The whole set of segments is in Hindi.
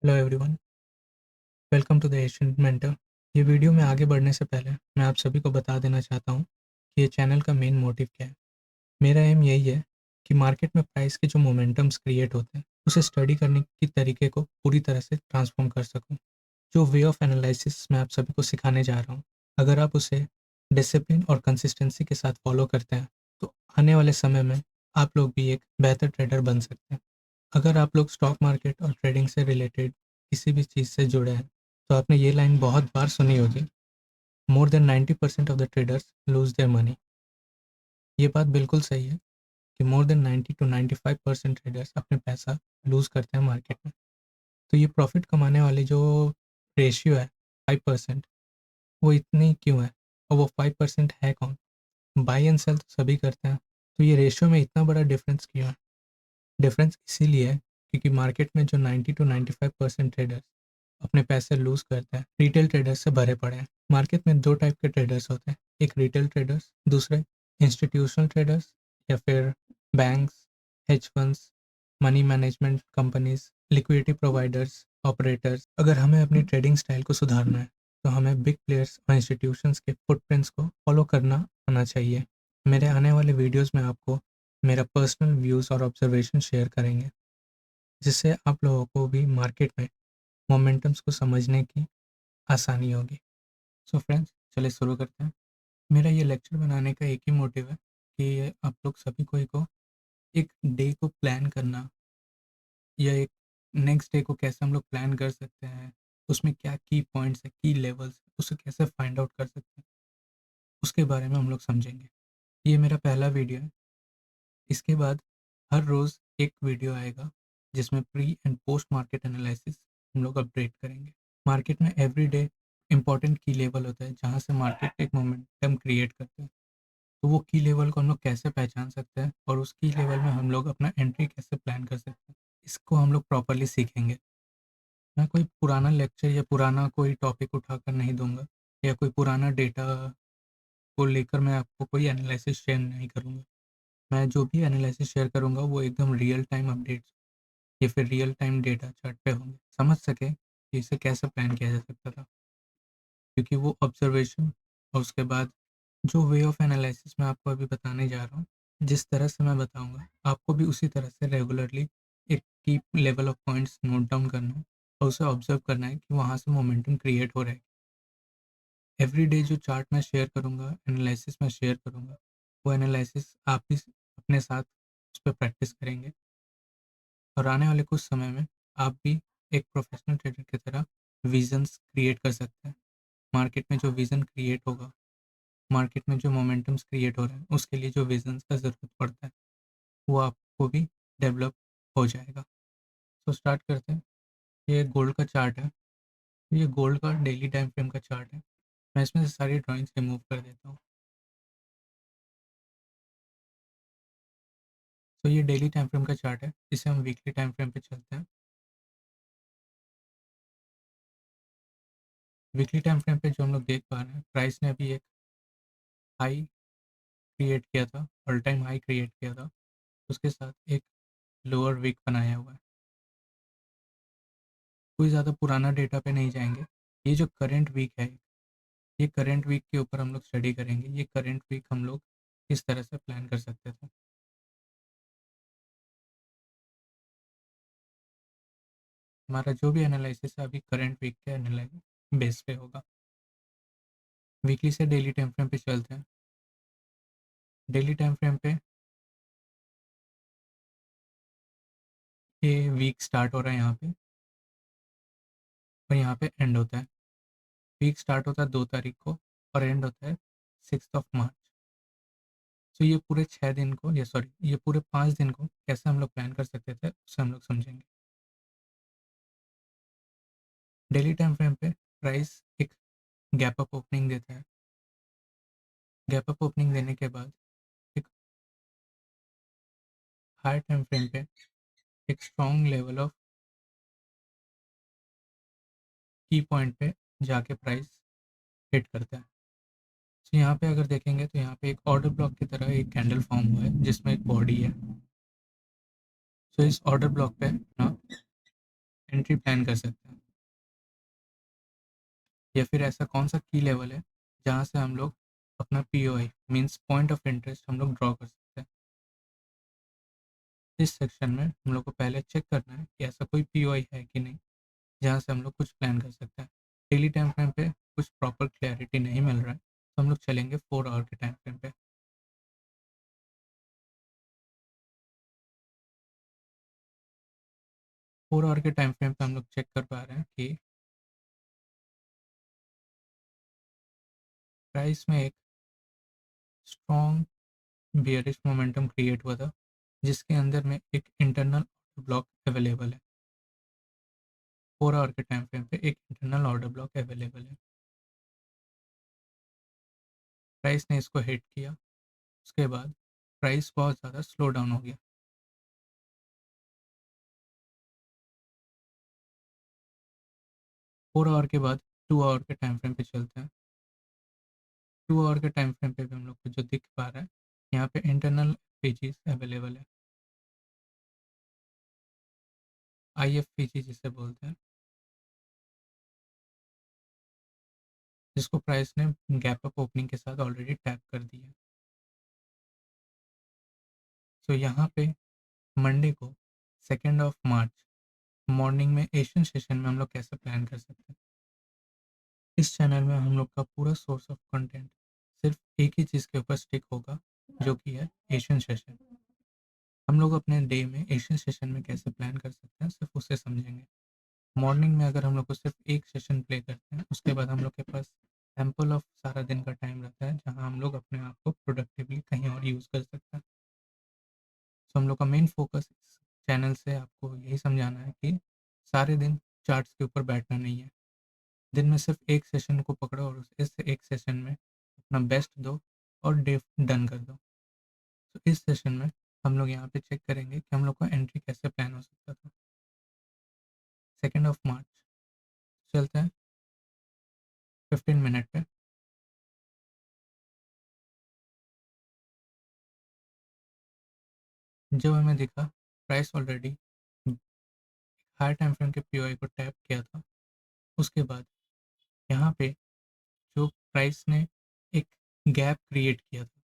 Hello everyone, welcome to the Asian mentor. ये वीडियो में आगे बढ़ने से पहले मैं आप सभी को बता देना चाहता हूँ कि ये चैनल का मेन मोटिव क्या है। मेरा एम यही है कि मार्केट में प्राइस के जो मोमेंटम्स क्रिएट होते हैं उसे स्टडी करने की तरीके को पूरी तरह से ट्रांसफॉर्म कर सकूँ। जो वे ऑफ एनालिसिस मैं आप सभी को सिखाने जा रहा हूँ, अगर आप उसे डिसिप्लिन और कंसिस्टेंसी के साथ फॉलो करते हैं तो आने वाले समय में आप लोग भी एक बेहतर ट्रेडर बन सकते हैं। अगर आप लोग स्टॉक मार्केट और ट्रेडिंग से रिलेटेड किसी भी चीज़ से जुड़े हैं तो आपने ये लाइन बहुत बार सुनी होगी, more than 90% of the traders lose their money. ये बात बिल्कुल सही है कि मोर देन 90 टू 95% ट्रेडर्स अपने पैसा लूज करते हैं मार्केट में। तो ये प्रॉफिट कमाने वाली जो रेशियो है 5%, वो इतनी क्यों है? और वो 5% है कौन? बाई एंड सेल तो सभी करते हैं, तो ये रेशियो में इतना बड़ा डिफरेंस क्यों है? डिफरेंस इसीलिए है क्योंकि मार्केट में जो 90 टू 95% ट्रेडर्स अपने पैसे लूज़ करते हैं, रिटेल ट्रेडर्स से भरे पड़े हैं। मार्केट में 2 टाइप के ट्रेडर्स होते हैं, एक रिटेल ट्रेडर्स, दूसरे इंस्टीट्यूशनल ट्रेडर्स या फिर banks, hedge funds, money management companies, liquidity providers, operators. अगर हमें अपनी ट्रेडिंग स्टाइल को सुधारना है, तो हमें बिग प्लेयर्स और इंस्टीट्यूशंस के फुटप्रिंट्स को फॉलो करना आना चाहिए। मेरे आने वाले वीडियोज़ में आपको मेरा पर्सनल व्यूज़ और ऑब्जर्वेशन शेयर करेंगे, जिससे आप लोगों को भी मार्केट में मोमेंटम्स को समझने की आसानी होगी। सो फ्रेंड्स, चलिए शुरू करते हैं। मेरा ये लेक्चर बनाने का एक ही मोटिव है कि आप लोग सभी को एक डे को प्लान करना, या एक नेक्स्ट डे को कैसे हम लोग प्लान कर सकते हैं, उसमें क्या की पॉइंट्स है, की लेवल्स, उसे कैसे फाइंड आउट कर सकते हैं, उसके बारे में हम लोग समझेंगे। ये मेरा पहला वीडियो है। इसके बाद हर रोज़ एक वीडियो आएगा जिसमें pre and post market analysis हम लोग अपडेट करेंगे। मार्केट में एवरी डे इंपॉर्टेंट की लेवल होता है जहाँ से मार्केट एक मोमेंटम क्रिएट करते हैं। तो वो की लेवल को हम लोग कैसे पहचान सकते हैं और उस की लेवल में हम लोग अपना एंट्री कैसे प्लान कर सकते हैं, इसको हम लोग प्रॉपरली सीखेंगे। मैं कोई पुराना लेक्चर या पुराना कोई टॉपिक उठाकर नहीं दूंगा, या कोई पुराना डेटा को लेकर मैं आपको कोई एनालिसिस शेयर नहीं करूंगा। मैं जो भी एनालिसिस शेयर करूंगा वो एकदम रियल टाइम अपडेट्स या फिर रियल टाइम डेटा चार्ट पे होंगे, समझ सके कि इसे कैसे प्लान किया जा सकता था। क्योंकि वो ऑब्जर्वेशन और उसके बाद जो वे ऑफ एनालिसिस मैं आपको अभी बताने जा रहा हूँ, जिस तरह से मैं बताऊंगा आपको भी उसी तरह से रेगुलरली एक की level of points note down करना है और उसे ऑब्जर्व करना है कि वहाँ से मोमेंटम क्रिएट हो रहा है। एवरी डे जो चार्ट मैं शेयर करूँगा, एनालिसिस मैं शेयर करूँगा, वो एनालिसिस आप भी अपने साथ उस पर प्रैक्टिस करेंगे और आने वाले कुछ समय में आप भी एक प्रोफेशनल ट्रेडर की तरह विजन्स क्रिएट कर सकते हैं। मार्केट में जो विज़न क्रिएट होगा, मार्केट में जो मोमेंटम्स क्रिएट हो रहे हैं, उसके लिए जो विजन्स का ज़रूरत पड़ता है, वो आपको भी डेवलप हो जाएगा। तो स्टार्ट करते हैं। ये गोल्ड का चार्ट है। ये गोल्ड का डेली टाइम फ्रेम का चार्ट है। मैं इसमें से सारी ड्राइंग्स रिमूव कर देता हूँ। तो ये डेली टाइम फ्रेम का चार्ट है, इसे हम वीकली टाइम फ्रेम पे चलते हैं। वीकली टाइम फ्रेम पे जो हम लोग देख पा रहे हैं, प्राइस ने अभी एक हाई क्रिएट किया था, ऑल टाइम हाई क्रिएट किया था। उसके साथ एक लोअर वीक बनाया हुआ है। कोई ज़्यादा पुराना डेटा पे नहीं जाएंगे। ये जो करंट वीक है, ये करंट वीक के ऊपर हम लोग स्टडी करेंगे। ये करंट वीक हम लोग किस तरह से प्लान कर सकते थे। हमारा जो भी एनालिसिस है अभी करंट वीक के एनालिसिस बेस पे होगा। वीकली से डेली टाइम फ्रेम पे चलते हैं। डेली टाइम फ्रेम पे ये वीक स्टार्ट हो रहा है यहाँ पे, और यहाँ पे एंड होता है। वीक स्टार्ट होता है 2 तारीख को और एंड होता है 6 मार्च। तो ये पूरे 6 दिन को, या सॉरी, ये पूरे 5 दिन को कैसे हम लोग प्लान कर सकते थे उसे हम लोग समझेंगे। डेली टाइम फ्रेम पे प्राइस एक गैप अप ओपनिंग देता है। गैप अप ओपनिंग देने के बाद एक हाई टाइम फ्रेम पे एक स्ट्रॉन्ग लेवल ऑफ की पॉइंट पे जाके प्राइस हिट करता है। तो यहाँ पे अगर देखेंगे तो यहाँ पे एक ऑर्डर ब्लॉक की तरह एक कैंडल फॉर्म हुआ है जिसमें एक बॉडी है। तो इस ऑर्डर ब्लॉक पे ना एंट्री प्लान कर सकते हैं, या फिर ऐसा कौन सा की लेवल है जहाँ से हम लोग अपना POI means point of interest हम लोग ड्रॉ कर सकते हैं। इस सेक्शन में हम लोग को पहले चेक करना है कि ऐसा कोई पीओआई है कि नहीं जहाँ से हम लोग कुछ प्लान कर सकते हैं। डेली टाइम फ्रेम पे कुछ प्रॉपर क्लैरिटी नहीं मिल रहा है, तो हम लोग चलेंगे 4 आवर के टाइम फ्रेम पे। 4 आवर के टाइम फ्रेम पे हम लोग चेक कर पा रहे हैं कि प्राइस में एक स्ट्रॉन्ग बियरिश मोमेंटम क्रिएट हुआ था, जिसके अंदर में एक इंटरनल ब्लॉक अवेलेबल है। 4 आवर के टाइम फ्रेम पे एक इंटरनल ऑर्डर ब्लॉक अवेलेबल है। प्राइस ने इसको हिट किया, उसके बाद प्राइस बहुत ज़्यादा स्लो डाउन हो गया। 4 आवर के बाद 2 आवर के टाइम फ्रेम पे चलते हैं। 2 आवर के टाइम फ्रेम पे भी हम लोग को जो दिख पा रहा है, यहाँ पे इंटरनल पेजेस अवेलेबल है, IFPG जिसे बोलते हैं, जिसको प्राइस ने गैप अप ओपनिंग के साथ ऑलरेडी टैप कर दिया है। तो यहाँ पे मंडे को 2 मार्च मॉर्निंग में एशियन सेशन में हम लोग कैसे प्लान कर सकते हैं। इस चैनल में हम लोग का पूरा सोर्स ऑफ कंटेंट सिर्फ एक ही चीज़ के ऊपर स्टिक होगा, जो कि है एशियन सेशन। हम लोग अपने डे में एशियन सेशन में कैसे प्लान कर सकते हैं सिर्फ उसे समझेंगे। मॉर्निंग में अगर हम लोग को सिर्फ एक सेशन प्ले करते हैं, उसके बाद हम लोग के पास एम्पल ऑफ सारा दिन का टाइम रहता है, जहाँ हम लोग अपने आप को प्रोडक्टिवली कहीं और यूज़ कर सकते हैं। तो हम लोग का मेन फोकस इस चैनल से आपको यही समझाना है कि सारे दिन चार्ट्स के ऊपर बैठना नहीं है। दिन में सिर्फ एक सेशन को पकड़ो और इस एक सेशन में अपना बेस्ट दो और डे डन कर दो। तो इस सेशन में हम लोग यहाँ पे चेक करेंगे कि हम लोग का एंट्री कैसे प्लान हो सकता था। 2 मार्च चलते हैं 15 मिनट पे। जब हमें दिखा price already high time frame के पीओआई को टैप किया था, उसके बाद यहाँ पे जो प्राइस ने एक गैप क्रिएट किया था,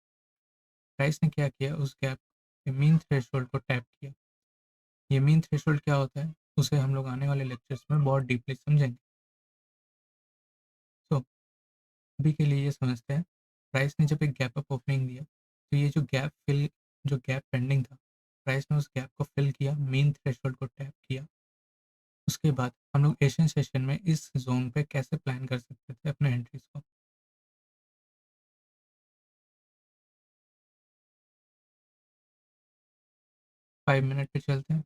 प्राइस ने क्या किया, उस गैप के मीन थ्रेशोल्ड को टैप किया। ये मीन थ्रेशोल्ड क्या होता है, उसे हम लोग आने वाले लेक्चर्स में बहुत डीपली समझेंगे। तो अभी के लिए ये समझते हैं, प्राइस ने जब एक गैप अप ओपनिंग दिया, तो ये जो गैप पेंडिंग था, प्राइस ने उस गैप को फिल किया, मीन थ्रेशोल्ड को टैप किया। उसके बाद हम लोग एशियन सेशन में इस जोन पे कैसे प्लान कर सकते थे अपने एंट्रीज को। 5 मिनट पे चलते हैं।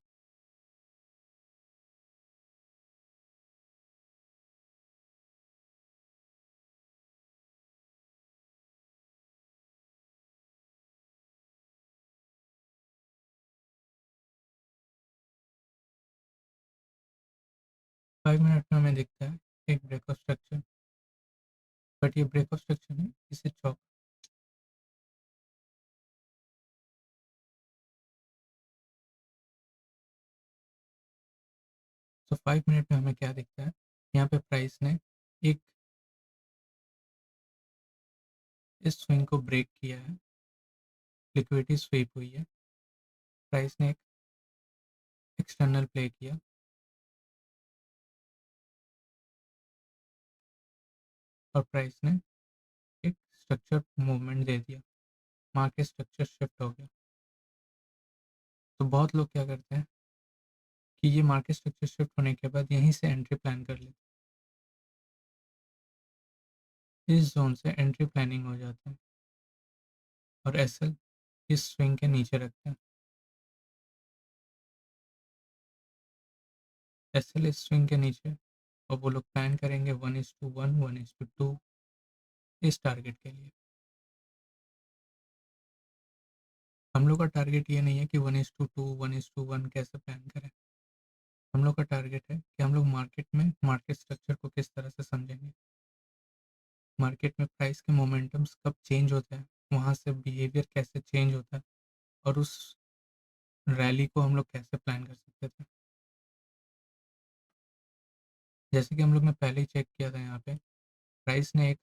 5 मिनट में हमें दिखता है एक ब्रेकआउट स्ट्रक्चर, बट ये ब्रेकआउट स्ट्रक्चर नहीं, इसे चौक। तो 5 मिनट में हमें क्या दिखता है, यहाँ पे प्राइस ने एक इस स्विंग को ब्रेक किया है, लिक्विडिटी स्वीप हुई है, प्राइस ने एक एक्सटर्नल प्ले किया और प्राइस ने एक स्ट्रक्चर मूवमेंट दे दिया, मार्केट स्ट्रक्चर शिफ्ट हो गया। तो बहुत लोग क्या करते हैं कि ये मार्केट स्ट्रक्चर शिफ्ट होने के बाद यहीं से एंट्री प्लान कर लेते हैं, इस जोन से एंट्री प्लानिंग हो जाता है और एसएल इस स्विंग के नीचे रखते हैं। एसएल इस स्विंग के नीचे, और वो लोग प्लान करेंगे 1:1, 1:2 इस टारगेट के लिए। हम लोग का टारगेट ये नहीं है कि 1:2, 1:1 कैसे प्लान करें। हम लोग का टारगेट है कि हम लोग मार्केट में मार्केट स्ट्रक्चर को किस तरह से समझेंगे, मार्केट में प्राइस के मोमेंटम्स कब चेंज होते हैं, वहाँ से बिहेवियर कैसे चेंज होता है, और उस रैली को हम लोग कैसे प्लान कर सकते थे। जैसे कि हम लोग ने पहले ही चेक किया था, यहाँ पे प्राइस ने एक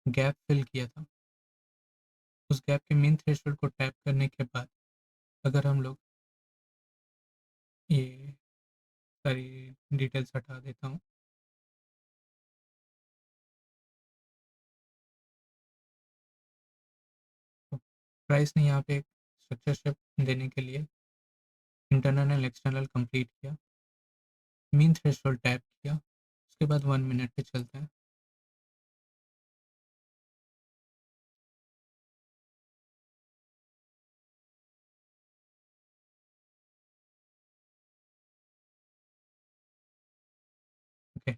गैप फिल किया था। उस गैप के मेन थ्रेशोल्ड को टैप करने के बाद अगर हम लोग ये सारी डिटेल्स हटा देता हूँ, तो प्राइस ने यहाँ पे एक स्ट्रक्चर शिफ्ट देने के लिए इंटरनल एंड एक्सटर्नल कंप्लीट किया, मीन थ्रेशोल्ड टैप किया, उसके बाद 1 मिनट पे चलते हैं। ओके,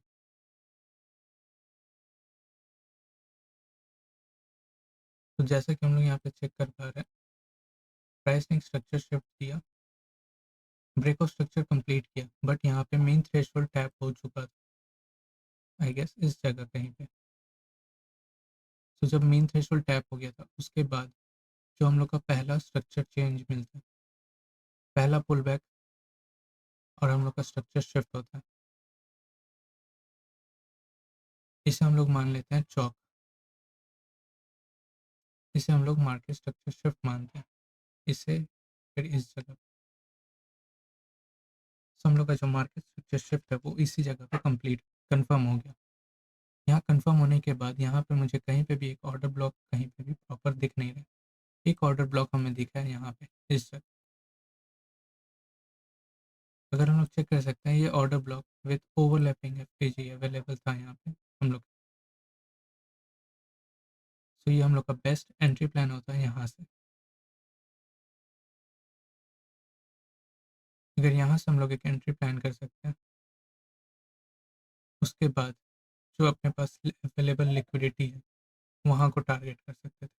तो जैसा कि हम लोग यहाँ पे चेक कर पा रहे हैं, प्राइस ने एक स्ट्रक्चर शिफ्ट दिया, ब्रेक ऑफ स्ट्रक्चर कंप्लीट किया, बट यहाँ पे मेन थ्रेशोल्ड टैप हो चुका था, आई गेस इस जगह कहीं पे। तो जब मेन थ्रेशोल्ड टैप हो गया था, उसके बाद जो हम लोग का पहला स्ट्रक्चर चेंज मिलता है, पहला पुल बैक और हम लोग का स्ट्रक्चर शिफ्ट होता है, इसे हम लोग मान लेते हैं चौक। इसे हम लोग मार्केट स्ट्रक्चर शिफ्ट मानते हैं। इसे फिर इस जगह, तो हम लोग का जो मार्केट स्ट्रक्चर शिफ्ट है वो इसी जगह पे कंप्लीट कंफर्म हो गया। यहाँ कंफर्म होने के बाद यहाँ पे मुझे कहीं पे भी एक ऑर्डर ब्लॉक कहीं पे भी प्रॉपर दिख नहीं रहा। एक ऑर्डर ब्लॉक हमें दिखा है यहाँ पे इस जगह। अगर हम लोग चेक कर सकते हैं, ये order block with overlapping FPG available था यहाँ पे हम लोग। सो ये हम लोग का बेस्ट एंट्री प्लान होता है यहाँ से। अगर यहाँ से हम लोग एक एंट्री प्लान कर सकते हैं, उसके बाद जो अपने पास अवेलेबल लिक्विडिटी है वहाँ को टारगेट कर सकते थे,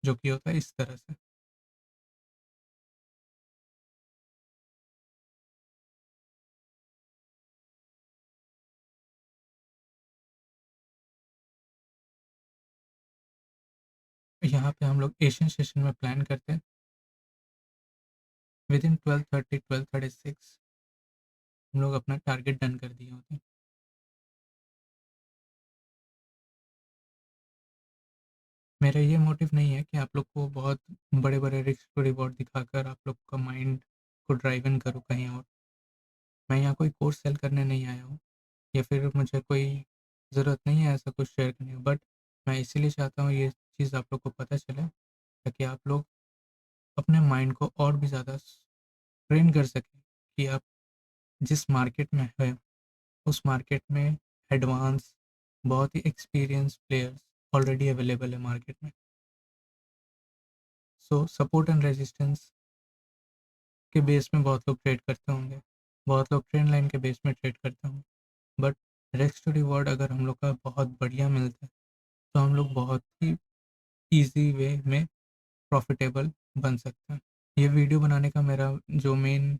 जो कि होता है इस तरह से। यहाँ पे हम लोग एशियन सेशन में प्लान करते हैं, विद इन 12:30 12:36 हम लोग अपना टारगेट डन कर दिए होते हैं। मेरा ये मोटिव नहीं है कि आप लोग को बहुत बड़े बड़े रिस्क टू रिवॉर्ड दिखाकर आप लोग का माइंड को ड्राइव इन करूँ कहीं और। मैं यहाँ कोई कोर्स सेल करने नहीं आया हूँ, या फिर मुझे कोई ज़रूरत नहीं है ऐसा कुछ शेयर करने की, बट मैं इसीलिए चाहता हूँ ये चीज़ आप लोग को पता चले, ताकि आप लोग अपने माइंड को और भी ज़्यादा ट्रेन कर सकें कि आप जिस मार्केट में है उस मार्केट में एडवांस, बहुत ही एक्सपीरियंस प्लेयर्स ऑलरेडी अवेलेबल है मार्केट में। सो सपोर्ट एंड रेजिस्टेंस के बेस में बहुत लोग ट्रेड करते होंगे, बहुत लोग ट्रेंड लाइन के बेस में ट्रेड करते होंगे, बट रिस्क टू रिवॉर्ड अगर हम लोग का बहुत बढ़िया मिलता है तो हम लोग बहुत ही ईजी वे में प्रॉफिटेबल बन सकते हैं। ये वीडियो बनाने का मेरा जो मेन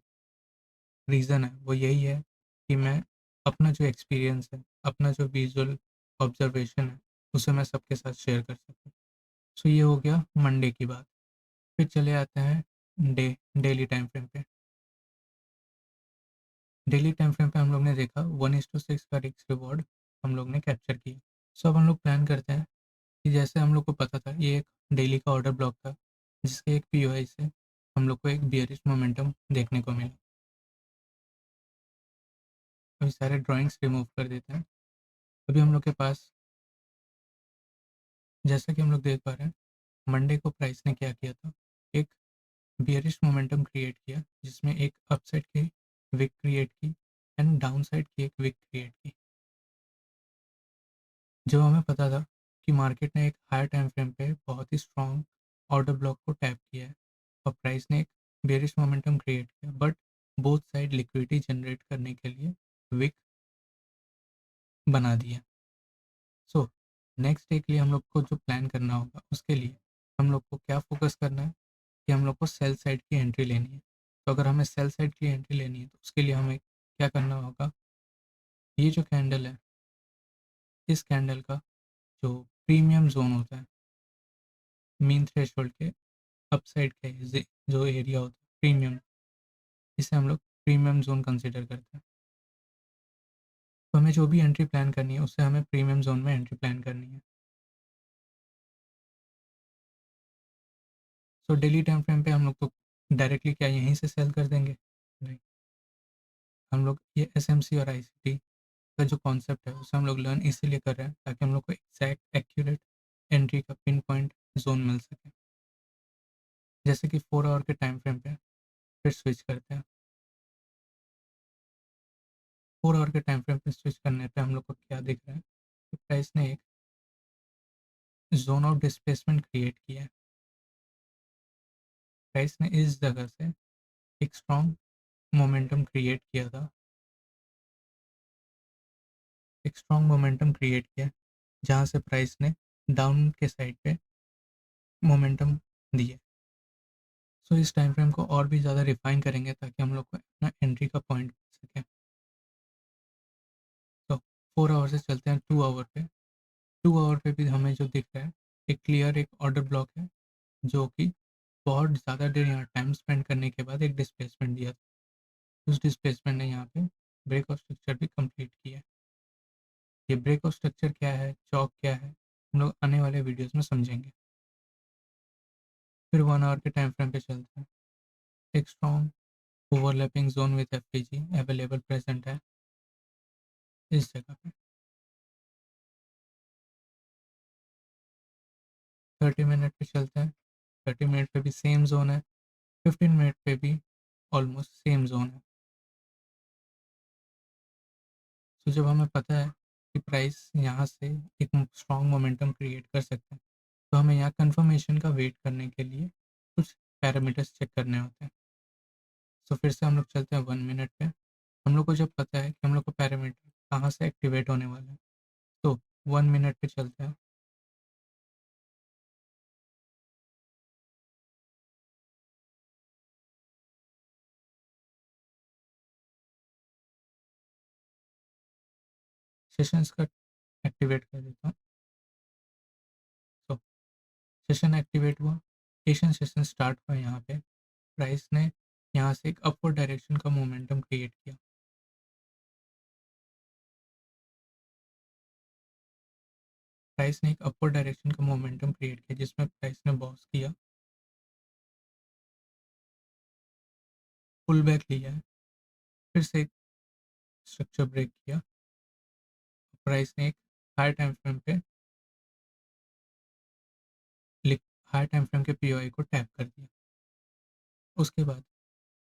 रीज़न है वो यही है कि मैं अपना जो एक्सपीरियंस है, अपना जो विजुअल ऑब्जर्वेशन है, उसे मैं सबके साथ शेयर कर सकूँ। सो ये हो गया मंडे की बात। फिर चले आते हैं डेली टाइम फ्रेम पे। डेली टाइम फ्रेम पे हम लोग ने देखा 1:6 का रिस्क रिवॉर्ड हम लोग ने कैप्चर किया। सो अब हम लोग प्लान करते हैं कि जैसे हम लोग को पता था ये एक डेली का ऑर्डर ब्लॉक था, जिसके एक पीओआई से हम लोग को एक बियरिश मोमेंटम देखने को मिला। अभी सारे ड्राइंग्स रिमूव कर देते हैं। अभी हम लोग के पास, जैसा कि हम लोग देख पा रहे हैं, मंडे को प्राइस ने क्या किया था, एक बियरिश मोमेंटम क्रिएट किया जिसमें एक अपसाइड की विक क्रिएट की एंड डाउनसाइड की एक विक क्रिएट की। जब हमें पता था कि मार्केट ने एक हायर टाइम फ्रेम पे बहुत ही स्ट्रॉन्ग ऑर्डर ब्लॉक को टैप किया है और प्राइस ने एक बेरिश मोमेंटम क्रिएट किया, but both side liquidity generate करने के लिए विक बना दिया। सो नेक्स्ट डे के लिए हम लोग को जो प्लान करना होगा, उसके लिए हम लोग को क्या फोकस करना है कि हम लोग को सेल साइड की एंट्री लेनी है। तो अगर हमें सेल साइड की एंट्री लेनी है तो उसके लिए हमें क्या करना होगा, ये जो कैंडल है, इस कैंडल का जो प्रीमियम जोन होता है, मीन थ्रेशोल्ड के अपसाइड का जो एरिया होता है प्रीमियम, इसे हम लोग प्रीमियम जोन कंसिडर करता है। तो हमें जो भी एंट्री प्लान करनी है उससे हमें प्रीमियम जोन में एंट्री प्लान करनी है। सो डेली टाइम फ्रेम पे हम लोग तो डायरेक्टली क्या यहीं से सेल कर देंगे? नहीं, हम लोग ये एसएमसी और आईसीटी का जो कॉन्सेप्ट है उसे हम लोग लर्न इसीलिए कर रहे हैं ताकि हम लोग को एग्जैक्ट एक्यूरेट एंट्री का पिन पॉइंट जोन मिल सके। जैसे कि 4 आवर के टाइम फ्रेम पे फिर स्विच करते हैं। 4 आवर के टाइम फ्रेम पे स्विच करने पे हम लोग को क्या दिख रहा है कि प्राइस ने एक जोन ऑफ डिस्प्लेसमेंट क्रिएट किया है। प्राइस ने इस जगह से एक स्ट्रॉन्ग मोमेंटम क्रिएट किया था, एक स्ट्रॉन्ग मोमेंटम क्रिएट किया जहाँ से प्राइस ने डाउन के साइड पे मोमेंटम दिए। सो इस टाइम फ्रेम को और भी ज़्यादा रिफाइन करेंगे ताकि हम लोग को अपना एंट्री का पॉइंट मिल सके। तो 4 आवर से चलते हैं 2 आवर पे। 2 आवर पे भी हमें जो दिख रहा है एक क्लियर एक ऑर्डर ब्लॉक है जो कि बहुत ज़्यादा देर यहाँ टाइम स्पेंड करने के बाद एक डिस्प्लेसमेंट दिया था। उस डिस्प्लेसमेंट ने यहाँ पे ब्रेक ऑफ स्ट्रक्चर भी कंप्लीट किया है। ये ब्रेक ऑफ स्ट्रक्चर क्या है, चौक क्या है, हम लोग आने वाले वीडियोस में समझेंगे। फिर 1 आवर के टाइम फ्रेम पे चलते हैं। एक strong overlapping zone with FTG available present है इस जगह पे। 30 मिनट पे चलते हैं। 30 मिनट पे भी सेम जोन है। 15 मिनट पे भी ऑलमोस्ट सेम जोन है। तो जब हमें पता है कि प्राइस यहाँ से एक स्ट्रॉन्ग मोमेंटम क्रिएट कर सकते हैं तो हमें यहाँ कंफर्मेशन का वेट करने के लिए कुछ पैरामीटर्स चेक करने होते हैं। तो फिर से हम लोग चलते हैं 1 मिनट पे। हम लोग को जब पता है कि हम लोग को पैरामीटर कहाँ से एक्टिवेट होने वाला है तो 1 मिनट पे चलते हैं। सेशंस का एक्टिवेट कर देता हूँ। तो सेशन एक्टिवेट हुआ। एशियन सेशन स्टार्ट हुआ। यहाँ पे प्राइस ने यहाँ से एक अपवर्ड डायरेक्शन का मोमेंटम क्रिएट किया। प्राइस ने एक अपवर्ड डायरेक्शन का मोमेंटम क्रिएट किया जिसमें प्राइस ने बॉक्स किया, पुल बैक लिया है, फिर से एक स्ट्रक्चर ब्रेक किया। प्राइस ने एक हाई टाइम फ्रेम पे हाई टाइम फ्रेम के पीओआई को टैप कर दिया। उसके बाद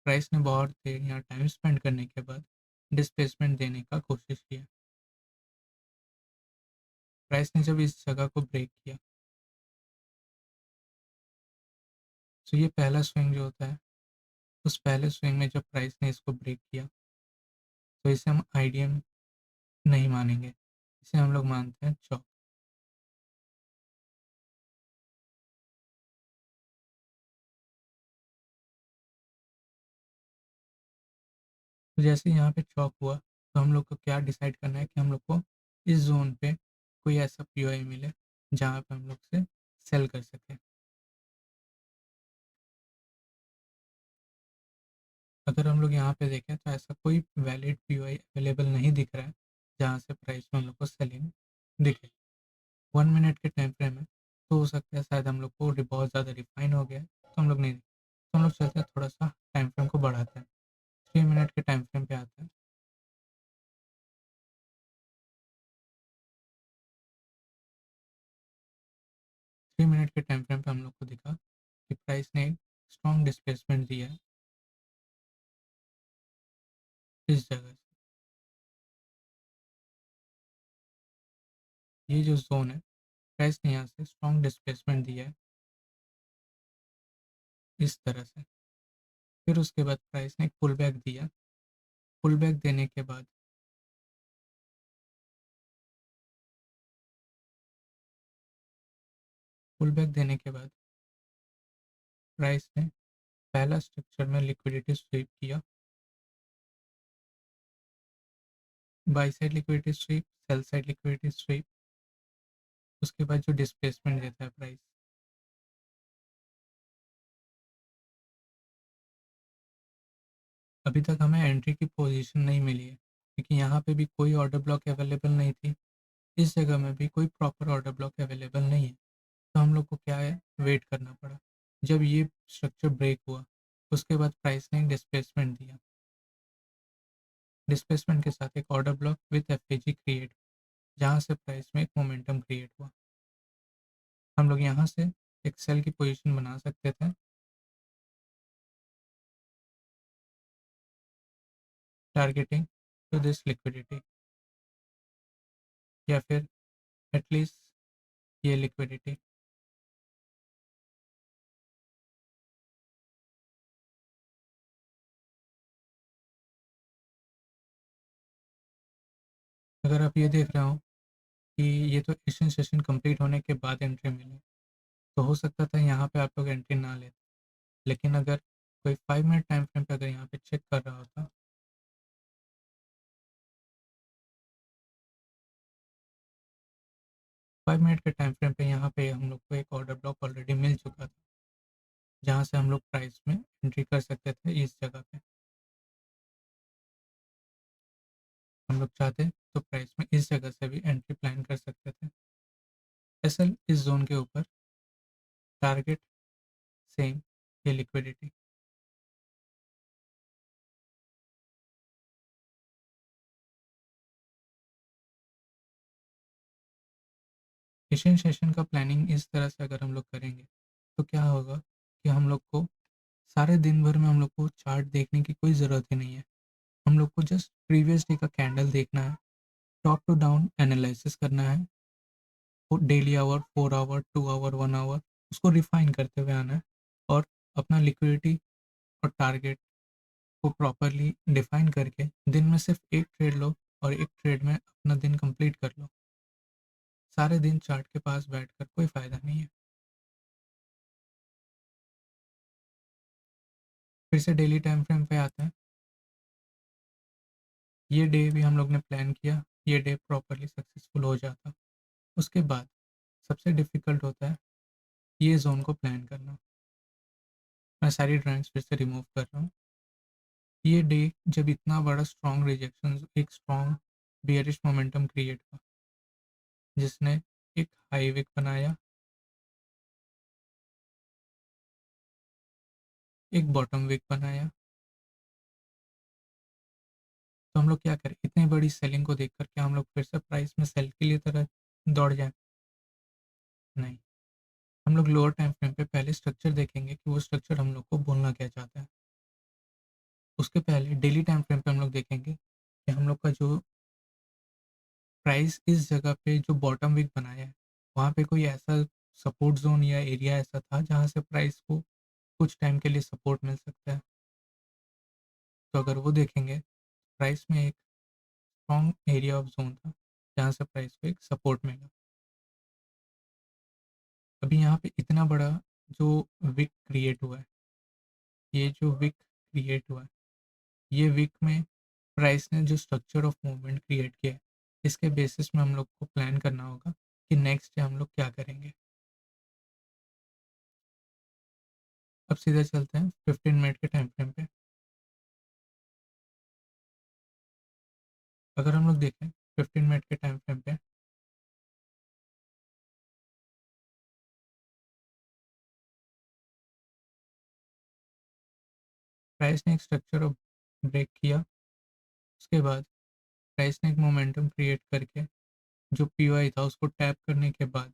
प्राइस ने बहुत देर यहाँ टाइम स्पेंड करने के बाद डिस्प्लेसमेंट देने का कोशिश किया। प्राइस ने जब इस जगह को ब्रेक किया तो ये पहला स्विंग जो होता है उस पहले स्विंग में जब प्राइस ने इसको ब्रेक किया तो इसे हम आईडीएम नहीं मानेंगे, इसे हम लोग मानते हैं चौक। तो जैसे यहाँ पे चौक हुआ तो हम लोग को क्या डिसाइड करना है कि हम लोग को इस जोन पे कोई ऐसा पीओआई मिले जहाँ पे हम लोग से सेल कर सके। अगर हम लोग यहाँ पे देखें तो ऐसा कोई वैलिड पीओआई अवेलेबल नहीं दिख रहा है जहाँ से प्राइस में हम लोग को सेलिंग दिखे। 1 मिनट के टाइम फ्रेम है तो हो सकता है शायद हम लोग को बहुत ज़्यादा रिफाइन हो गया है तो हम लोग नहीं, तो हम लोग चलते हैं थोड़ा सा टाइम फ्रेम को बढ़ाते हैं। 3 मिनट के टाइम फ्रेम पे आते हैं। 3 मिनट के टाइम फ्रेम पे हम लोग को दिखा कि प्राइस ने एक स्ट्रॉन्ग डिस्प्लेसमेंट दिया है इस जगह से। ये जो जोन है प्राइस ने यहाँ से स्ट्रॉन्ग डिस्प्लेसमेंट दिया है इस तरह से। फिर उसके बाद प्राइस ने एक पुल बैक दिया। पुल बैक देने के बाद पुल बैक देने के बाद प्राइस ने पहला स्ट्रक्चर में लिक्विडिटी स्वीप किया। By side liquidity SVEEP, sell side liquidity SVEEP. उसके बाद जो डिस्प्लेसमेंट देता है प्राइस, अभी तक हमें एंट्री की पोजीशन नहीं मिली है क्योंकि यहाँ पे भी कोई ऑर्डर ब्लॉक अवेलेबल नहीं थी, इस जगह में भी कोई प्रॉपर ऑर्डर ब्लॉक अवेलेबल नहीं है। तो हम लोग को क्या है, वेट करना पड़ा। जब ये स्ट्रक्चर ब्रेक हुआ, उसके बाद प्राइस ने एक डिस्प्लेसमेंट दिया। डिस्प्लेसमेंट के साथ एक ऑर्डर ब्लॉक विथ एफएजी क्रिएट, जहाँ से प्राइस में एक मोमेंटम क्रिएट हुआ। हम लोग यहाँ से एक सेल की पोजीशन बना सकते थे, टारगेटिंग टू दिस लिक्विडिटी, या फिर एटलीस्ट ये लिक्विडिटी। अगर आप ये देख रहे हो कि ये तो एशियन सेशन कंप्लीट होने के बाद एंट्री मिली, तो हो सकता था यहाँ पे आप लोग एंट्री ना लेते। लेकिन अगर कोई 5 मिनट टाइम फ्रेम पे अगर यहाँ पे चेक कर रहा होता, 5 मिनट के टाइम फ्रेम पे यहाँ पे हम लोग को एक ऑर्डर ब्लॉक ऑलरेडी मिल चुका था, जहाँ से हम लोग प्राइस में एंट्री कर सकते थे इस जगह पे। हम लोग चाहते तो प्राइस में इस जगह से भी एंट्री प्लान कर सकते थे। एसएल इस जोन के ऊपर, टारगेट सेम, ये लिक्विडिटी। एशियन सेशन का प्लानिंग इस तरह से अगर हम लोग करेंगे तो क्या होगा कि हम लोग को सारे दिन भर में हम लोग को चार्ट देखने की कोई ज़रूरत ही नहीं है। हम लोग को जस्ट प्रीवियस डे का कैंडल देखना है, टॉप टू डाउन एनालिसिस करना है, daily hour, 4 hour, 2 hour, 1 hour, उसको रिफाइन करते हुए आना है, और अपना लिक्विडिटी और टारगेट को प्रॉपरली डिफाइन करके दिन में सिर्फ एक ट्रेड लो, और एक ट्रेड में अपना दिन कंप्लीट कर लो। सारे दिन चार्ट के पास बैठकर कोई फ़ायदा नहीं है। फिर से डेली टाइम फ्रेम पे आते हैं। ये डे भी हम लोग ने प्लान किया, ये डे प्रॉपरली सक्सेसफुल हो जाता। उसके बाद सबसे डिफ़िकल्ट होता है ये ज़ोन को प्लान करना। मैं सारी ड्राइंग्स फिर से रिमूव कर रहा हूँ। ये डे जब इतना बड़ा स्ट्रॉन्ग रिजेक्शन, एक स्ट्रॉन्ग बियरिश मोमेंटम क्रिएट हुआ, जिसने एक हाई विक बनाया, एक बॉटम विक बनाया, तो हम लोग क्या करें, इतनी बड़ी सेलिंग को देखकर क्या हम लोग फिर से प्राइस में सेल के लिए तरह दौड़ जाए? नहीं। हम लोग लोअर टाइम फ्रेम पे पहले स्ट्रक्चर देखेंगे कि वो स्ट्रक्चर हम लोग को बोलना क्या चाहता है। उसके पहले डेली टाइम फ्रेम पे हम लोग देखेंगे कि हम लोग का जो प्राइस इस जगह पे जो बॉटम विक बनाया है, वहाँ पे कोई ऐसा सपोर्ट ज़ोन या एरिया ऐसा था जहाँ से प्राइस को कुछ टाइम के लिए सपोर्ट मिल सकता है। तो अगर वो देखेंगे, प्राइस में एक स्ट्रॉन्ग एरिया ऑफ ज़ोन था, जहाँ से प्राइस को एक सपोर्ट मिला। अभी यहाँ पे इतना बड़ा जो विक क्रिएट हुआ है, ये जो विक क्रिएट हुआ है, ये वीक में प्राइस ने जो स्ट्रक्चर ऑफ मूवमेंट क्रिएट किया है, इसके बेसिस में हम लोग को प्लान करना होगा कि नेक्स्ट डे हम लोग क्या करेंगे। अब सीधे चलते हैं 15 मिनट के टाइम फ्रेम पे। अगर हम लोग देखें 15 मिनट के टाइम फ्रेम पे, प्राइस ने एक स्ट्रक्चर ऑफ ब्रेक किया। उसके बाद प्राइस ने एक मोमेंटम क्रिएट करके जो पी था उसको टैप करने के बाद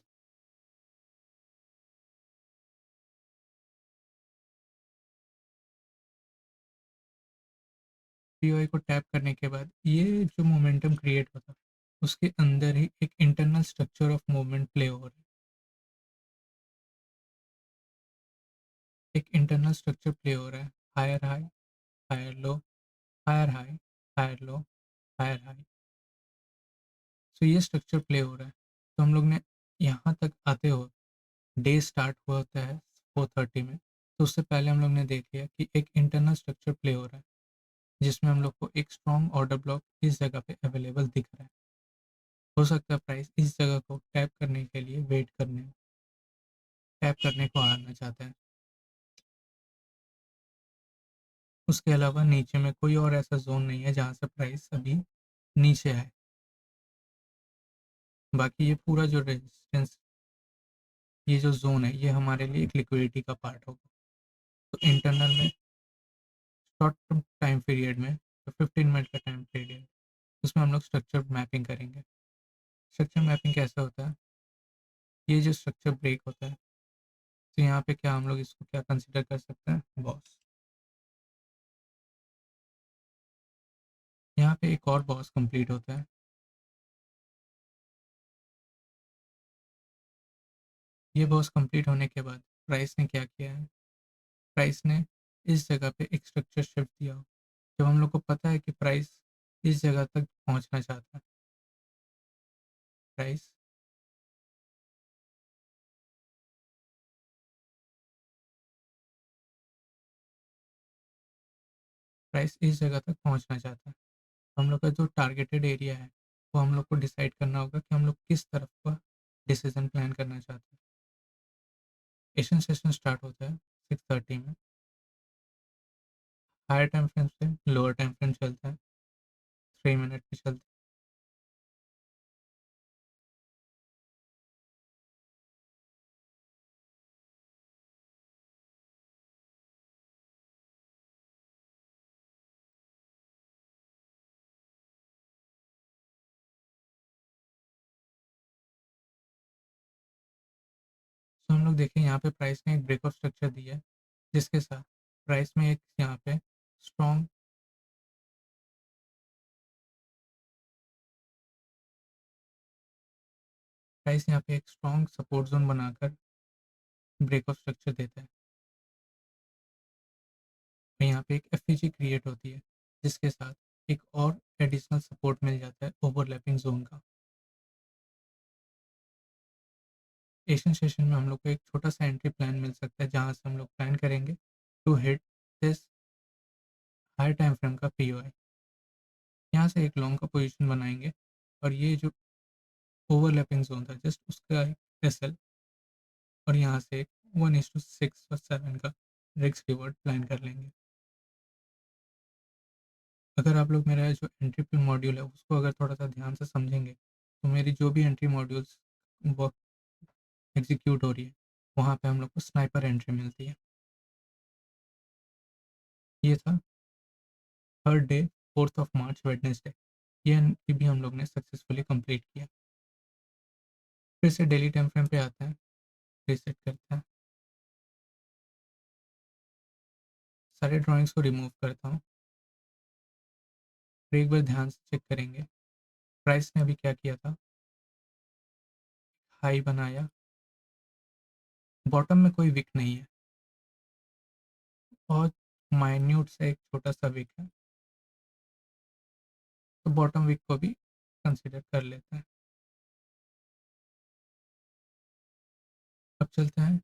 को टैप करने के बाद ये जो मोमेंटम क्रिएट होता, उसके अंदर ही एक internal structure of movement play हो रहा है। एक इंटरनल स्ट्रक्चर प्ले हो रहा है, higher high, higher low, higher high, higher low, higher high. So ये स्ट्रक्चर प्ले हो रहा है। तो हम लोग ने यहाँ तक आते हो, डे स्टार्ट हुआ होता है 4:30 में, तो उससे पहले हम लोग ने देख लिया कि एक इंटरनल स्ट्रक्चर प्ले हो रहा है, जिसमें हम लोग को एक स्ट्रॉन्ग ऑर्डर ब्लॉक इस जगह पे अवेलेबल दिख रहा है। हो सकता है प्राइस इस जगह को टैप करने के लिए वेट करने, टैप करने को आना चाहता है। उसके अलावा नीचे में कोई और ऐसा जोन नहीं है जहाँ से प्राइस अभी नीचे आए। बाकी ये पूरा जो रेजिस्टेंस, ये जो जोन है, ये हमारे लिए एक लिक्विडिटी का पार्ट होगा। तो इंटरनल में शॉर्ट टाइम पीरियड में, तो 15 मिनट का टाइम पीरियड, उसमें हम लोग स्ट्रक्चर मैपिंग करेंगे। स्ट्रक्चर मैपिंग कैसे होता है? ये जो स्ट्रक्चर ब्रेक होता है, तो यहाँ पे क्या हम लोग इसको क्या कंसिडर कर सकते हैं? बॉस। यहाँ पे एक और बॉस कंप्लीट होता है। ये बॉस कंप्लीट होने के बाद प्राइस ने क्या किया है? प्राइस ने इस जगह पे एक स्ट्रक्चर शिफ्ट दिया। जब हम लोग को पता है कि प्राइस इस जगह तक पहुंचना चाहता है, प्राइस प्राइस इस जगह तक पहुंचना चाहता है, तो हम लोग का जो टारगेटेड एरिया है, वो हम लोग को डिसाइड करना होगा कि हम लोग किस तरफ का डिसीजन प्लान करना चाहते हैं। एशियन सेशन स्टार्ट होता है 6:30 में। हायर टाइम फ्रेम से लोअर टाइम फ्रेम चलता है, 3 मिनट पे चलता है। तो हम लोग देखें यहाँ पे प्राइस ने एक ब्रेक ऑफ स्ट्रक्चर दिया है, जिसके साथ प्राइस में एक यहाँ पे स्ट्रॉन्ग प्राइस यहाँ पे एक स्ट्रॉन्ग सपोर्ट जोन बनाकर ब्रेक ऑफ स्ट्रक्चर देता है। और यहाँ पे एक एफईजी क्रिएट होती है, जिसके साथ एक और एडिशनल सपोर्ट मिल जाता है ओवरलैपिंग जोन का। एशियन सेशन में हम लोग को एक छोटा सा एंट्री प्लान मिल सकता है, जहाँ से हम लोग प्लान करेंगे to hit this high time frame का पीओआई। यहाँ से एक लॉन्ग का पोजीशन बनाएंगे, और ये जो ओवरलैपिंग जोन था जस्ट उसका एक एसएल, और यहाँ से एक 1:6 और 7 का रिस्क रिवॉर्ड प्लान कर लेंगे। अगर आप लोग मेरा जो एंट्री पे मॉड्यूल है उसको अगर थोड़ा सा ध्यान से समझेंगे, तो मेरी जो भी एंट्री मॉड्यूल्स वर्क एग्जीक्यूट हो रही है, वहाँ पे हम लोग को स्नाइपर एंट्री मिलती है। ये था थर्ड डे, 4 मार्च वेडनेसडे। ये भी हम लोग ने सक्सेसफुली कंप्लीट किया। फिर से डेली टाइम फ्रेम पे आते हैं, रीसेट करते हैं, सारे ड्राइंग्स को रिमूव करता हूँ। फिर एक बार ध्यान से चेक करेंगे, प्राइस ने अभी क्या किया था? हाई बनाया, बॉटम में कोई विक नहीं है, और माइन्यूट से एक छोटा सा विक है, तो बॉटम विक को भी कंसिडर कर लेते हैं। अब चलते हैं,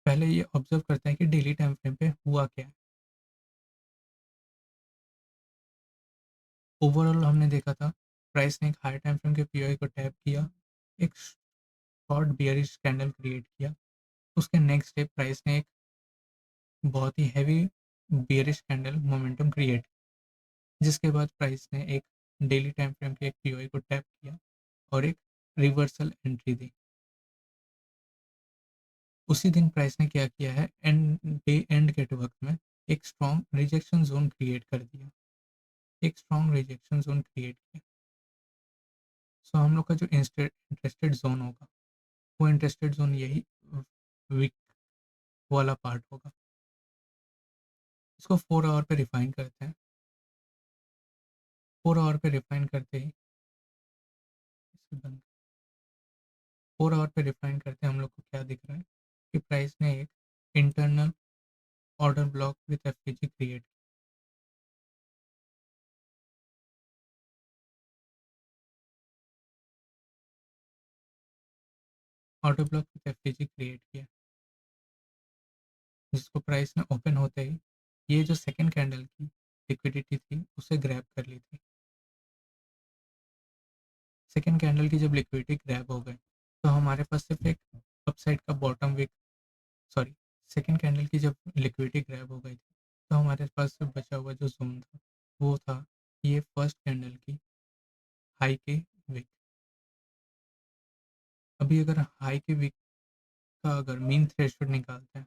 पहले ये ऑब्जर्व करते हैं कि डेली टाइम फ्रेम पे हुआ क्या है। ओवरऑल हमने देखा था, प्राइस ने एक हाई टाइम फ्रेम के पीओई को टैप किया, एक शॉर्ट बियरिश कैंडल क्रिएट किया। उसके नेक्स्ट डे प्राइस ने एक बहुत ही heavy bearish candle momentum create, जिसके बाद प्राइस ने एक डेली टाइम फ्रेम के एक पीओई को टैप किया और एक रिवर्सल एंट्री दी। उसी दिन प्राइस ने क्या किया है, एंड के वक्त में एक स्ट्रॉन्ग रिजेक्शन जोन क्रिएट कर दिया, एक स्ट्रॉन्ग रिजेक्शन जोन क्रिएट किया। सो हम लोग का जो इंटरेस्टेड जोन होगा, वो इंटरेस्टेड जोन यही वीक वाला पार्ट होगा। इसको 4 आवर पे रिफाइन करते हैं। 4 आवर पे रिफाइन करते ही इसे बंद 4 आवर पे रिफाइन करते हम लोग को क्या दिख रहा है कि प्राइस ने एक internal order block with FPG create, order block with FPG create किया, जिसको प्राइस ने ओपन होते ही ये जो सेकंड कैंडल की लिक्विडिटी थी उसे ग्रैब कर ली थी। सेकंड कैंडल की जब लिक्विडिटी ग्रैब हो गई, तो हमारे पास सिर्फ एक अपसाइड का bottom wick, sorry, second candle की जब लिक्विडिटी ग्रैब हो गई थी, तो हमारे पास सिर्फ बचा हुआ जो जोन था वो था ये फर्स्ट कैंडल की हाई के विक। अभी अगर हाई के विक का अगर मीन थ्रेशोल्ड निकालते हैं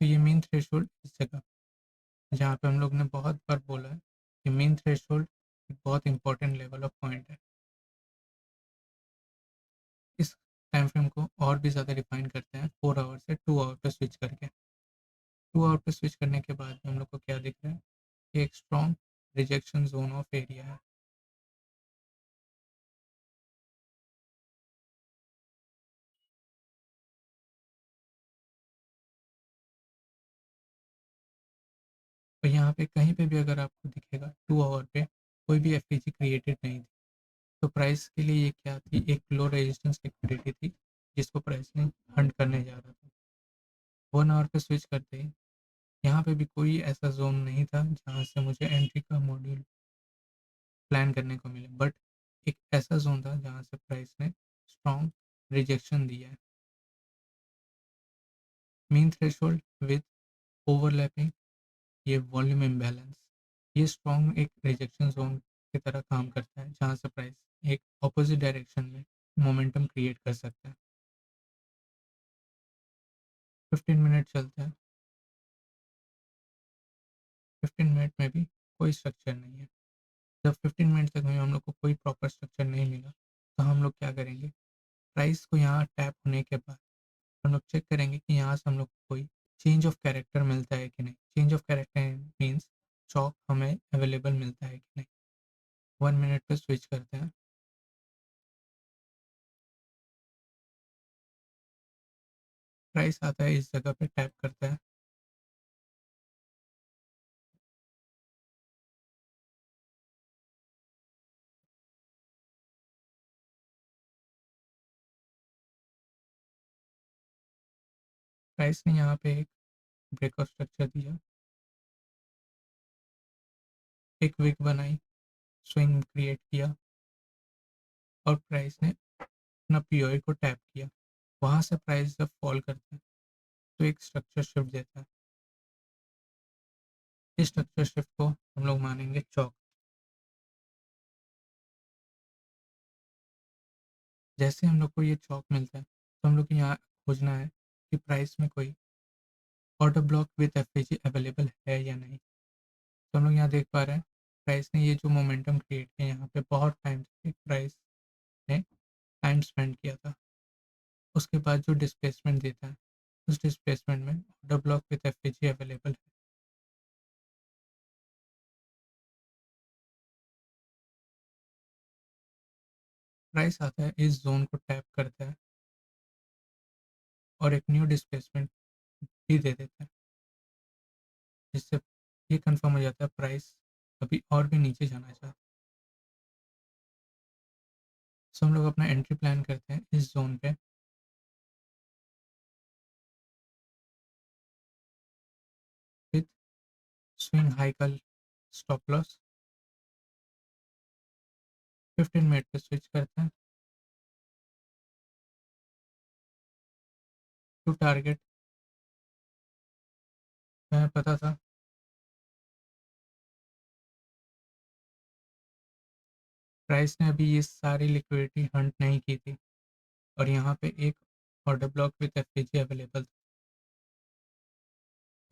तो ये मीन थ्रेशोल्ड इस जगह जहाँ पे हम लोग ने बहुत बार बोला है कि मीन थ्रेशोल्ड एक बहुत इंपॉर्टेंट लेवल ऑफ पॉइंट है। इस टाइम फ्रेम को और भी ज़्यादा डिफाइन करते हैं 4 आवर से 2 आवर पे स्विच करके। 2 आवर पे स्विच करने के बाद हम लोग को क्या दिख रहा है कि एक strong rejection zone of area है। और यहाँ पे कहीं पे भी अगर आपको दिखेगा 2 आवर पे कोई भी एफ क्रिएटेड नहीं थी। तो प्राइस के लिए ये क्या थी, एक लो रेजिस्टेंस लिक्विडिटी थी जिसको प्राइस ने हंट करने जा रहा था। 1 आवर पे स्विच करते ही यहाँ पे भी कोई ऐसा जोन नहीं था जहाँ से मुझे एंट्री का मॉड्यूल प्लान करने को मिले, बट एक ऐसा जोन था जहाँ से प्राइस ने स्ट्रॉन्ग रिजेक्शन दिया है। मीन थ्रेशोल्ड विद ओवरलैपिंग ये वॉल्यूम इम्बैलेंस, ये स्ट्रॉन्ग एक रिजेक्शन जोन की तरह काम करता है जहाँ से प्राइस एक ऑपोजिट डायरेक्शन में मोमेंटम क्रिएट कर सकता है। 15 मिनट चलता है। 15 मिनट में भी कोई स्ट्रक्चर नहीं है। जब 15 मिनट तक में हम लोग को कोई प्रॉपर स्ट्रक्चर नहीं मिला तो हम लोग क्या करेंगे, प्राइस को यहाँ टैप होने के बाद हम लोग चेक करेंगे कि यहाँ से हम लोग को कोई चेंज ऑफ कैरेक्टर मिलता है कि नहीं। चेंज ऑफ कैरेक्टर मीन्स चौक हमें अवेलेबल मिलता है कि नहीं। 1 मिनट पे स्विच करते हैं। प्राइस आता है इस जगह पे टैप करता है। प्राइस ने यहाँ पे एक ब्रेकआउट स्ट्रक्चर दिया, एक विक बनाई, स्विंग क्रिएट किया और प्राइस ने अपना पीओई को टैप किया। वहाँ से प्राइस जब फॉल करता है तो एक स्ट्रक्चर शिफ्ट देता है। इस स्ट्रक्चर शिफ्ट को हम लोग मानेंगे चौक। जैसे हम लोग को ये चौक मिलता है तो हम लोग को यहाँ खोजना है कि प्राइस में कोई order block with F available है या नहीं। तो हम लोग यहाँ देख पा रहे हैं प्राइस ने ये जो मोमेंटम क्रिएट किया यहाँ पे बहुत टाइम तक प्राइस ने टाइम स्पेंड किया था। उसके बाद जो डिस्प्लेसमेंट देता है उस डिस्प्लेसमेंट में order block with F available है। प्राइस आता है इस जोन को टैप करता है और एक न्यू डिस्प्लेसमेंट भी दे देता है जिससे ये कंफर्म हो जाता है प्राइस अभी और भी नीचे जाना चाहता है। सो हम लोग अपना एंट्री प्लान करते हैं इस जोन पे विथ स्विंग हाई का स्टॉप लॉस। 15 मिनट पे स्विच करते हैं टू टारगेट। हमें पता था प्राइस ने अभी ये सारी लिक्विडिटी हंट नहीं की थी और यहाँ पे एक order block with F available था।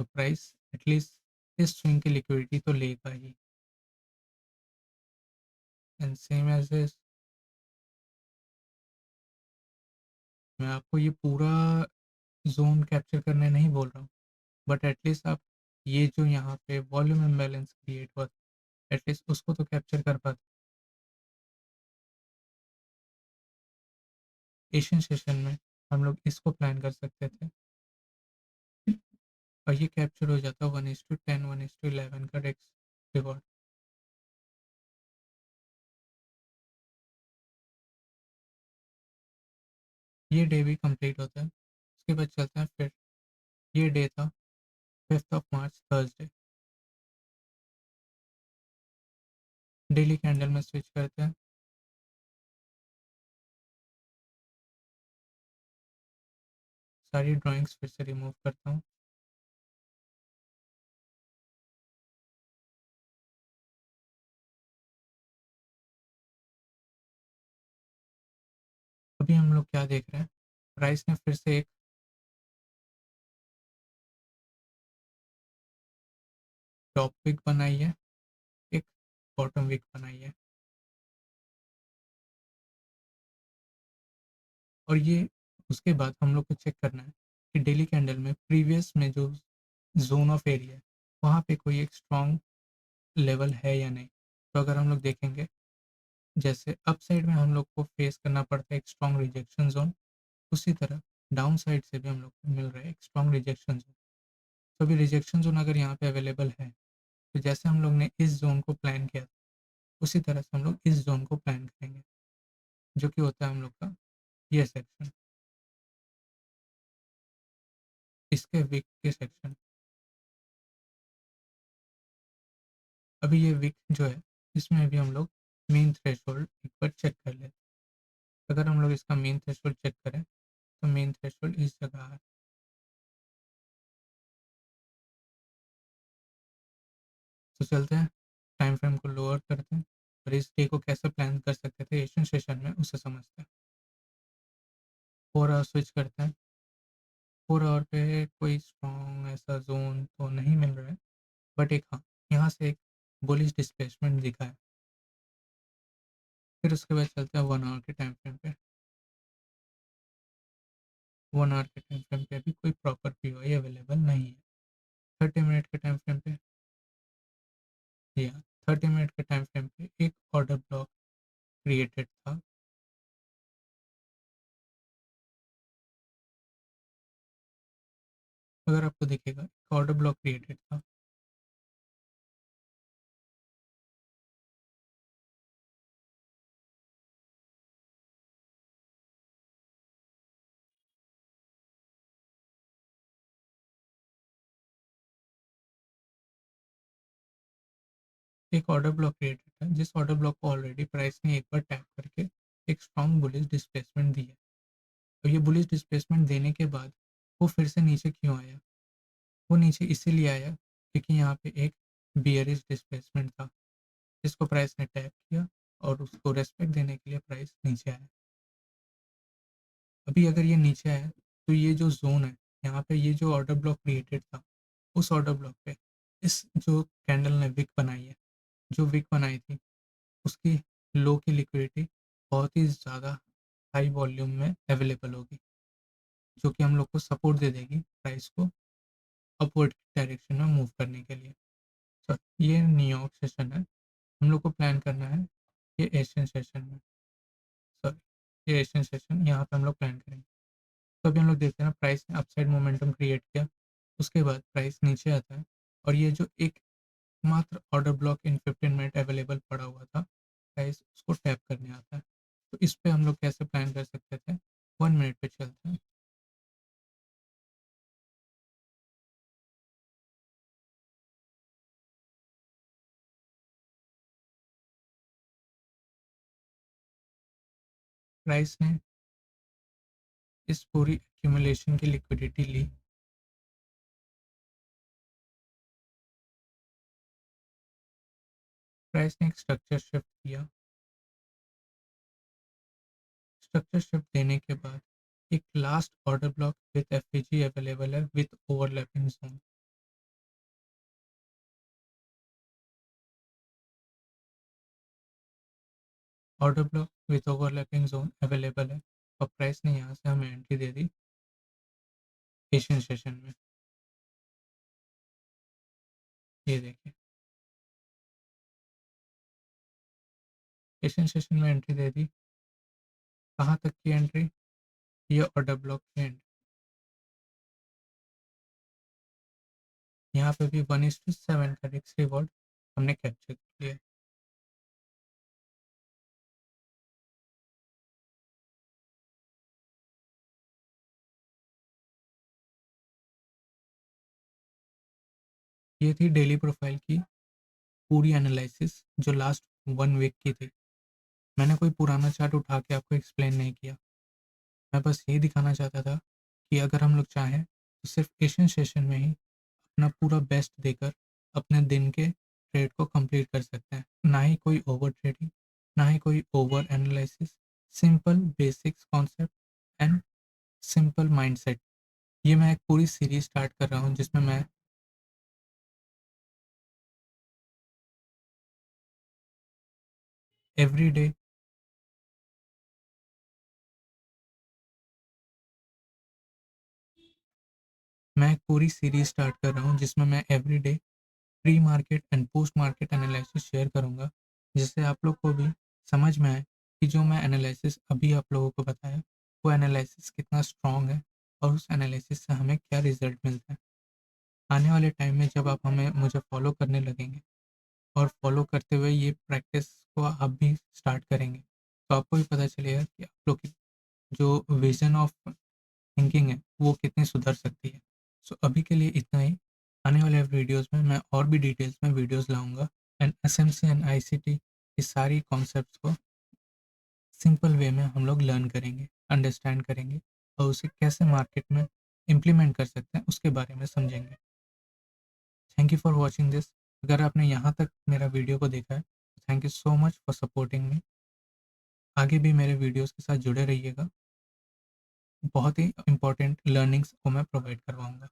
तो प्राइस एटलीस्ट इस स्विंग की लिक्विडिटी तो लेगा ही। एंड सेम एज दिस, मैं आपको ये पूरा जोन कैप्चर करने नहीं बोल रहा हूँ, बट एटलीस्ट आप ये जो यहाँ पे वॉल्यूम इम्बैलेंस क्रिएट हुआ एटलीस्ट उसको तो कैप्चर कर पाते। एशियन सेशन में हम लोग इसको प्लान कर सकते थे और ये कैप्चर हो जाता 1:10 1:11 का डेक्स रिवॉर्ड। ये डे भी कंप्लीट होता है। उसके बाद चलते हैं फिर। ये डे था 5 मार्च थर्सडे। डेली कैंडल में स्विच करते हैं। सारी ड्राइंग्स फिर से रिमूव करता हूँ। अभी हम लोग क्या देख रहे हैं, प्राइस ने फिर से एक टॉप विक बनाई है, एक बॉटम विक बनाई है, और ये उसके बाद हम लोग को चेक करना है कि डेली कैंडल में प्रीवियस में जो जोन ऑफ एरिया है वहाँ पे कोई एक स्ट्रॉन्ग लेवल है या नहीं। तो अगर हम लोग देखेंगे, जैसे अप साइड में हम लोग को फेस करना पड़ता है एक स्ट्रॉन्ग रिजेक्शन जोन, उसी तरह डाउन साइड से भी हम लोग को मिल रहा है एक स्ट्रॉन्ग रिजेक्शन जोन। तो अभी रिजेक्शन जोन अगर यहाँ पे अवेलेबल है, तो जैसे हम लोग ने इस जोन को प्लान किया था, उसी तरह से हम लोग इस जोन को प्लान करेंगे, जो कि होता है हम लोग का ये सेक्शन, इसके विक के सेक्शन। अभी ये विक जो है, इसमें भी हम लोग मेन थ्रेशोल्ड एक बार चेक कर लेते हैं। अगर हम लोग इसका मेन थ्रेशोल्ड चेक करें, तो मेन थ्रेशोल्ड इस जगह है। तो चलते हैं, टाइम फ्रेम को लोअर करते हैं, और इस डे को कैसे प्लान कर सकते थे एशियन सेशन में उसे समझते हैं। 4 आवर स्विच करते हैं। 4 आवर पे कोई स्ट्रॉन्ग ऐसा जोन तो नहीं मिल रहा है, बट एक हाँ, यहाँ से एक बुलिश डिस्प्लेसमेंट दिखा है। फिर उसके बाद चलते हैं 1 आवर के टाइम फ्रेम पे। 1 आवर के टाइम फ्रेम पे अभी कोई प्रॉपर पीओआई अवेलेबल नहीं है। 30 मिनट के टाइम फ्रेम पे, या 30 मिनट के टाइम फ्रेम पे एक ऑर्डर ब्लॉक क्रिएटेड था। अगर आपको दिखेगा एक ऑर्डर ब्लॉक क्रिएटेड था। एक ऑर्डर ब्लॉक क्रिएटेड था, जिस ऑर्डर ब्लॉक को ऑलरेडी प्राइस ने एक बार टैप करके एक स्ट्रॉन्ग बुलिश डिस्प्लेसमेंट दी है। और ये बुलिश डिस्प्लेसमेंट देने के बाद वो फिर से नीचे क्यों आया? वो नीचे इसीलिए आया क्योंकि यहाँ पे एक बियरिश डिस्प्लेसमेंट था, जिसको प्राइस ने टैप किया और उसको रेस्पेक्ट देने के लिए प्राइस नीचे आया। अभी अगर ये नीचे आया, तो ये जो जोन है, यहाँ पे ये जो ऑर्डर ब्लॉक क्रिएटेड था, उस ऑर्डर ब्लॉक पे इस जो कैंडल ने विक बनाई है, जो विक बनाई थी, उसकी लो की लिक्विडिटी बहुत ही ज़्यादा हाई वॉल्यूम में अवेलेबल होगी, जो कि हम लोग को सपोर्ट दे देगी प्राइस को अपवर्ड डायरेक्शन में मूव करने के लिए। सर, ये न्यूयॉर्क सेशन है, हम लोग को प्लान करना है ये एशियन सेशन में। सॉरी, ये एशियन सेशन यहाँ पे हम लोग प्लान करेंगे। तो अभी हम लोग देखते हैं ना, प्राइस ने अपसाइड मोमेंटम क्रिएट किया, उसके बाद प्राइस नीचे आता है, और ये जो एक मात्र order block in 15 minute available पड़ा हुआ था, प्राइस उसको टैप करने आता है। तो इस पे हम लोग कैसे प्लान कर सकते थे? 1 मिनट पे चलते हैं। प्राइस ने इस पूरी एक्यूमुलेशन की लिक्विडिटी ली, प्राइस ने एक स्ट्रक्चर शिफ्ट किया, स्ट्रक्चर शिफ्ट देने के बाद एक last order block with FPG available है with overlapping zone. Order block with overlapping zone available है, और प्राइस ने यहाँ से हमें एंट्री दे दी एशियन सेशन में। ये देखिए, एशियन सेशन में एंट्री दे दी। कहाँ तक की एंट्री? ये ऑर्डर ब्लॉक की एंट्री। यहाँ पे भी 1:7 का रिस्क रिवॉर्ड हमने कैप्चर कर लिया। ये थी डेली प्रोफाइल की पूरी एनालिसिस, जो लास्ट 1 वीक की थी। मैंने कोई पुराना चार्ट उठा के आपको एक्सप्लेन नहीं किया, मैं बस यही दिखाना चाहता था कि अगर हम लोग चाहें तो सिर्फ एशियन सेशन में ही अपना पूरा बेस्ट देकर अपने दिन के ट्रेड को कंप्लीट कर सकते हैं। ना ही कोई ओवर ट्रेडिंग, ना ही कोई over analysis, simple basics concept and simple mindset. ये मैं एक पूरी सीरीज स्टार्ट कर रहा हूँ जिसमें मैं एवरी डे मैं एक पूरी सीरीज स्टार्ट कर रहा हूँ जिसमें मैं every day pre market and post market analysis share करूँगा, जिससे आप लोग को भी समझ में आए कि जो मैं एनालिसिस अभी आप लोगों को बताया वो एनालिसिस कितना स्ट्रॉन्ग है और उस एनालिसिस से हमें क्या रिजल्ट मिलता है। आने वाले टाइम में जब आप हमें मुझे फॉलो करने लगेंगे और फॉलो करते हुए ये प्रैक्टिस को आप भी स्टार्ट करेंगे, तो आपको भी पता चलेगा कि आप लोग की जो विजन ऑफ थिंकिंग है वो कितनी सुधर सकती है। सो अभी के लिए इतना ही। आने वाले वीडियोस में मैं और भी डिटेल्स में वीडियोस लाऊंगा एंड एसएमसी एंड आईसीटी की सारी कॉन्सेप्ट्स को सिंपल वे में हम लोग लर्न करेंगे, अंडरस्टैंड करेंगे और उसे कैसे मार्केट में इम्प्लीमेंट कर सकते हैं उसके बारे में समझेंगे। Thank you for watching this. अगर आपने यहाँ तक मेरा वीडियो को देखा है तो thank you so much for supporting me. आगे भी मेरे वीडियोस के साथ जुड़े रहिएगा। बहुत ही इंपॉर्टेंट लर्निंग्स को मैं प्रोवाइड करवाऊँगा।